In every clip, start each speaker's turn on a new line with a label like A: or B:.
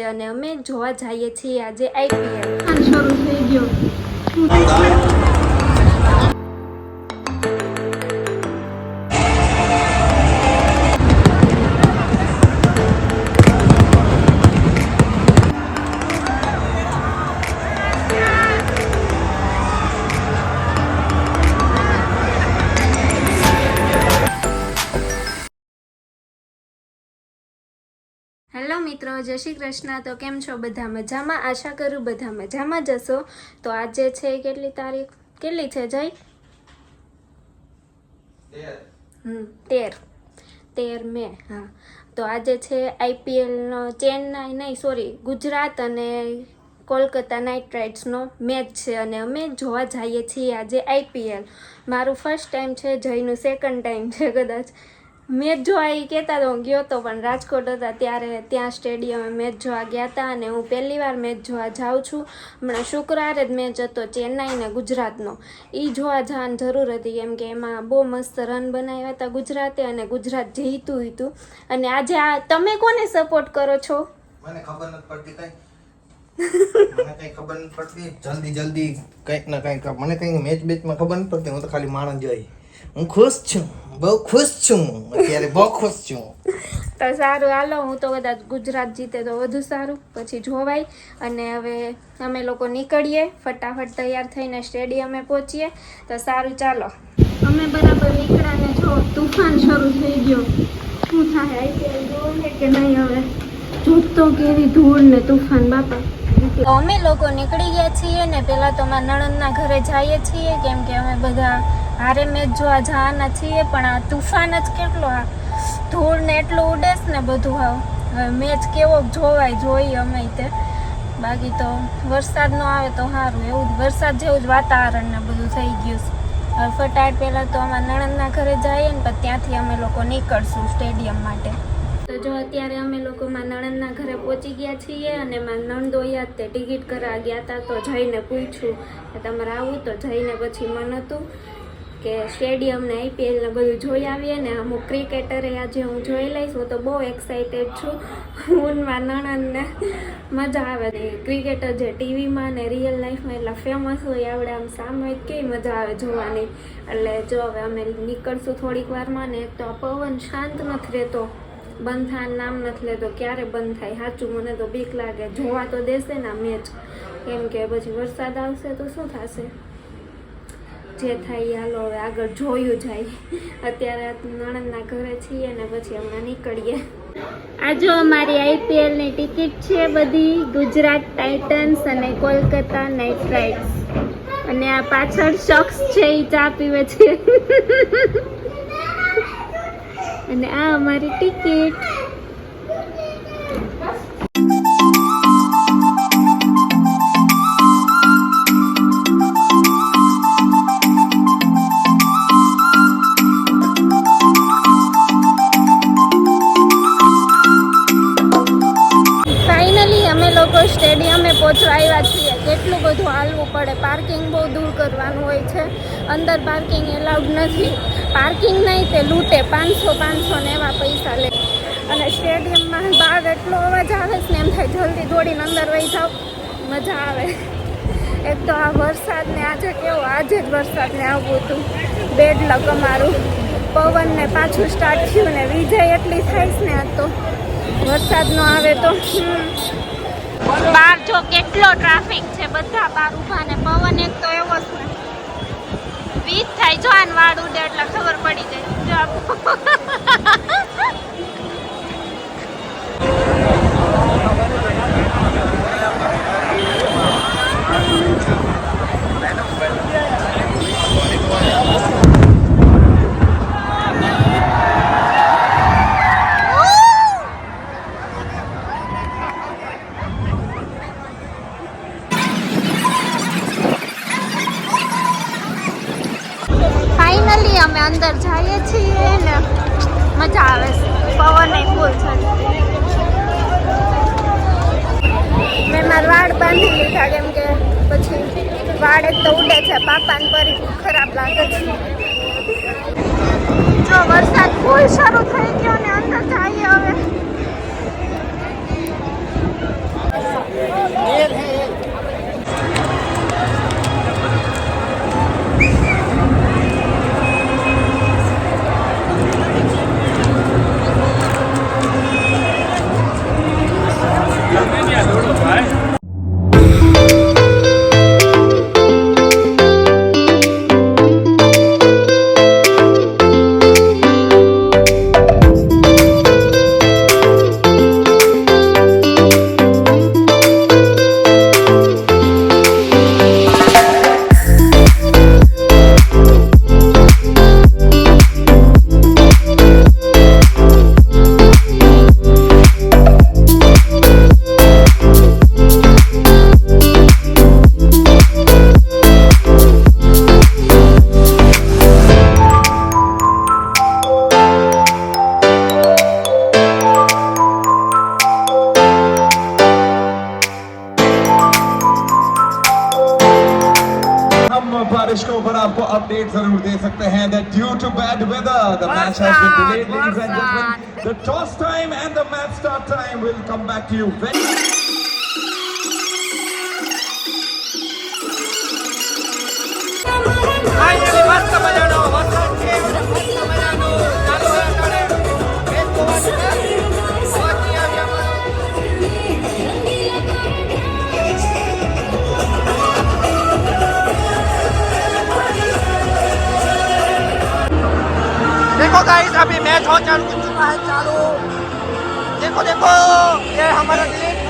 A: અને અમે જોવા જઈએ છીએ આજે આઈપીએલ
B: શરૂ થઈ ગયો.
A: હેલો મિત્રો, જય શ્રી કૃષ્ણ. તો કેમ છો બધા? મજામાં? આશા કરું બધા મજામાં જ હશો. તો આજે છે કેટલી તારીખ? કેટલી છે જય? 13 મે. હા, તો આજે છે આઈપીએલનો ગુજરાત અને કોલકાતા નાઇટ રાઇડર્સનો મેચ છે અને અમે જોવા જઈએ છીએ આજે આઈપીએલ. મારું ફર્સ્ટ ટાઈમ છે, જયનું સેકન્ડ ટાઈમ છે કદાચ. મેચ જોવા એ કહેતા તો હું ગયો હતો, પણ રાજકોટ હતા ત્યારે ત્યાં સ્ટેડિયમે મેચ જોવા ગયા હતા અને હું પહેલી વાર મેચ જોવા જાઉં છું. હમણાં શુક્રવારે જ મેચ હતો ચેન્નાઈ ને ગુજરાતનો. એ જોવા જવાની જરૂર હતી કેમ કે એમાં બહુ મસ્ત રન બનાવ્યા હતા ગુજરાતે અને ગુજરાત જીતું હતું. અને આજે આ તમે કોને સપોર્ટ કરો છો?
C: મને ખબર નથી પડતી જલ્દી કંઈક ના કંઈક મને કંઈક મેચમાં ખબર નથી પડતી. હું તો ખાલી માણસ જોઈ. હું ખુશ છું, બહુ ખુશ છું, અત્યારે બહુ ખુશ છું.
A: તો સારું, હાલો. હું તો કદાચ ગુજરાત જીતે તો વધુ સારું, પછી જોવાય. અને હવે અમે લોકો નીકળીએ ફટાફટ તૈયાર થઈને સ્ટેડિયમે પહોંચીએ. તો સારું, ચાલો.
B: અમે બરાબર નીકળ્યા ને જો તુફાન શરૂ થઈ ગયો. શું થાય? આઈપીએલ જોવે કે નહીં? હવે જોતો કેવી ધૂળ ને તુફાન બાપા.
A: તો અમે લોકો નીકળી ગયા છીએ ને પહેલાં તો અમારા નણંદના ઘરે જઈએ છીએ કેમ કે અમે બધા હારે મેચ જોવા જવાના છીએ. પણ આ તુફાન જ કેટલો, આ ધૂળ ને એટલું ઉડેસ ને બધું. હવે મેચ કેવો જોવાય જોઈએ અમે તે. બાકી તો વરસાદ ન આવે તો સારું, એવું વરસાદ જેવું જ વાતાવરણ ને બધું થઈ ગયું છે. હવે ફટાફટ પહેલાં તો અમારા નણંદના ઘરે જઈએ ને પછી ત્યાંથી અમે લોકો નીકળશું સ્ટેડિયમ માટે. તો જો અત્યારે અમે લોકો મારા નણંદના ઘરે પહોંચી ગયા છીએ અને મારા નણંદોયા તે ટિકિટ કરાવવા ગયા હતા. તો જઈને પૂછ્યું કે તમારે આવું? તો જઈને પછી મન હતું કે સ્ટેડિયમને આઈપીએલને બધું જોઈ આવીએ ને અમુક ક્રિકેટરે આજે હું જોઈ લઈશ. હું તો બહુ એક્સાઇટેડ છું. હું મારા નણંદને મજા આવે. ક્રિકેટર જે ટીવીમાં ને રિયલ લાઈફમાં એટલા ફેમસ હોય આપણે આમ સામે કેવી મજા આવે જોવાની. એટલે જો હવે અમે નીકળશું થોડીક વારમાં ને એક તો આ પવન શાંત નથી રહેતો, બંધ થવાનું નામ નથી લેતો. ક્યારે બંધ થાય? સાચું મને તો બીક લાગે. જોવા તો દેશે ને મેચ, કેમ કે પછી વરસાદ આવશે તો શું થશે? જે થાય હાલો હવે આગળ જોયું જાય. અત્યારે નણંદના ઘરે છીએ ને પછી હમણાં નીકળીએ. આ જો અમારી આઈપીએલની ટિકિટ છે બધી, ગુજરાત ટાઇટન્સ અને કોલકાતા નાઇટ રાઇડર્સ. અને આ પાછળ શખ્સ છે એ ચા પીવે છે. અને આ અમારી ટિકિટ. ફાઇનલી અમે લોકો સ્ટેડિયમે પહોંચવા આવ્યા છીએ. કેટલું બધું હાલવું પડે, પાર્કિંગ બહુ દૂર કરવાનું હોય છે. અંદર પાર્કિંગ એલાઉડ નથી. પાર્કિંગ નહીં તે લૂંટે, 500 ને એવા પૈસા લે. અને સ્ટેડિયમમાં બહાર એટલો અવાજ આવે છે ને એમ થાય જલ્દી દોડીને અંદર વહી જાઓ, મજા આવે. એક તો આ વરસાદને આજે કેવો, આજે જ વરસાદને આવવું હતું. બેડ લક અમારું. પવનને પાછું સ્ટાર્ટ થયું ને વીજળી એટલી થાય છે ને આજ તો વરસાદ ન આવે તો. બહાર જો કેટલો ટ્રાફિક છે, બધા બહાર ઊભા ને પવન એક તો એવો છે વીજ થાય. જો આન વાળ ઉડે એટલે ખબર પડી જાય. ફાઇનલી અમે અંદર જઈએ છીએ ને મજા આવે છે. પવન એ ફૂલ છે. મેં મારા વાળ બાંધી લીધા કેમ કે પછી વાળ એક તો ઉડે છે, પાપાને પરી ખરાબ લાગે છે. જો વરસાદ ફૂલ શરૂ થઈ ગયો ને અંદર જઈએ હવે.
D: बारिश के ऊपर आपको अपडेट जरूर दे सकते हैं that due to bad weather the match has been delayed, ladies and gentlemen. The toss time and the match start time will come back to you very
C: देखो गाइस अभी मैच हो चुका है चालू। देखो देखो ये हमारा Dilip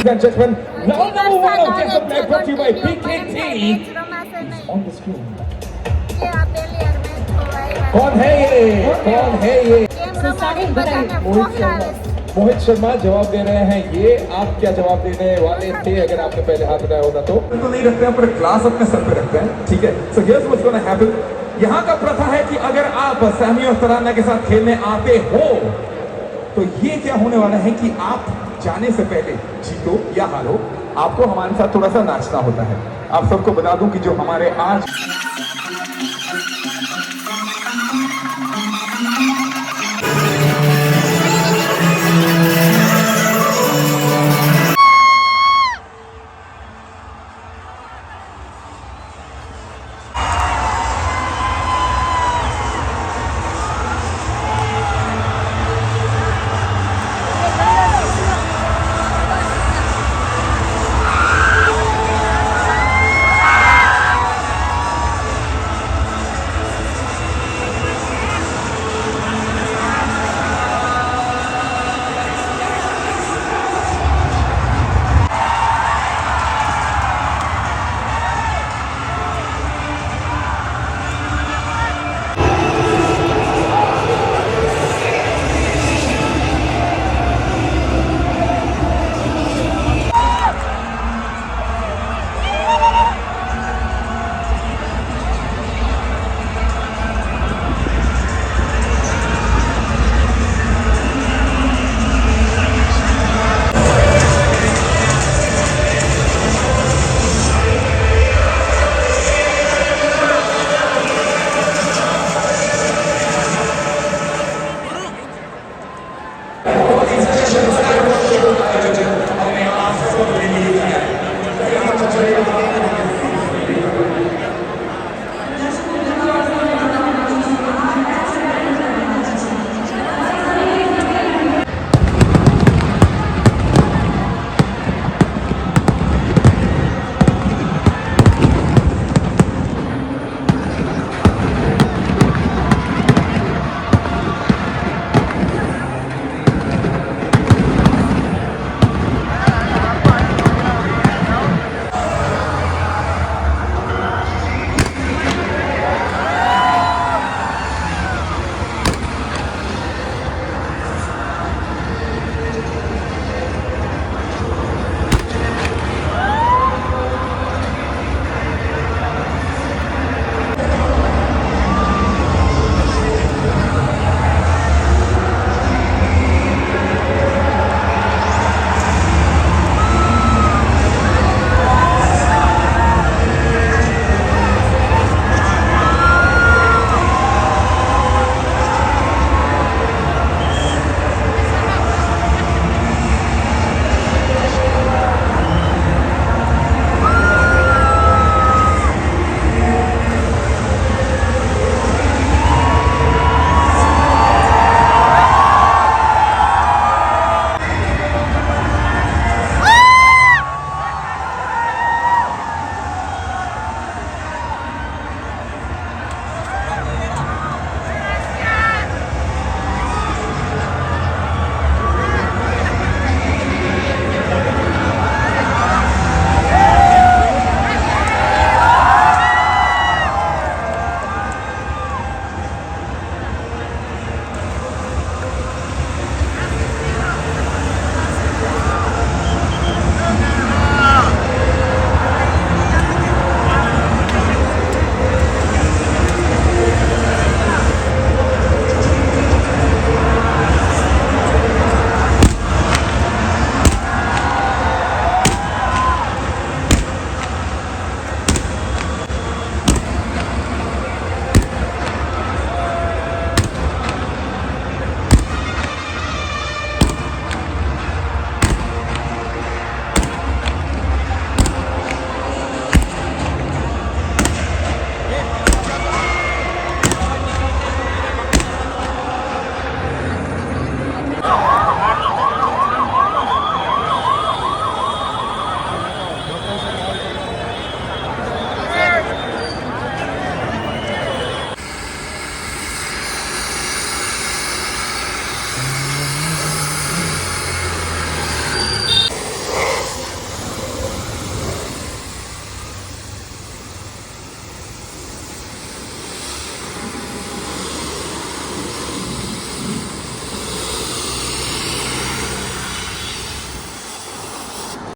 D: and gentlemen, now number one of Guess the Flag brought to you by PKT on the screen. कौन है ये? कौन है ये? मोहित शर्मा जवाब दे रहे हैं। ये आप क्या जवाब देने वाले थे अगर आपने पहले हाथ उठाया होता तो नहीं रखते हैं, पर ग्लास अपने सर पे रखते हैं, ठीक है। So here's what's gonna happen. यहाँ का प्रथा है कि अगर आप सैमी और तराना के साथ खेलने आते हो तो ये क्या होने वाला है कि आप जाने से पहले जीतो या हारो आपको हमारे साथ थोड़ा सा नाचना होता है। आप सबको बता दूं कि जो हमारे आज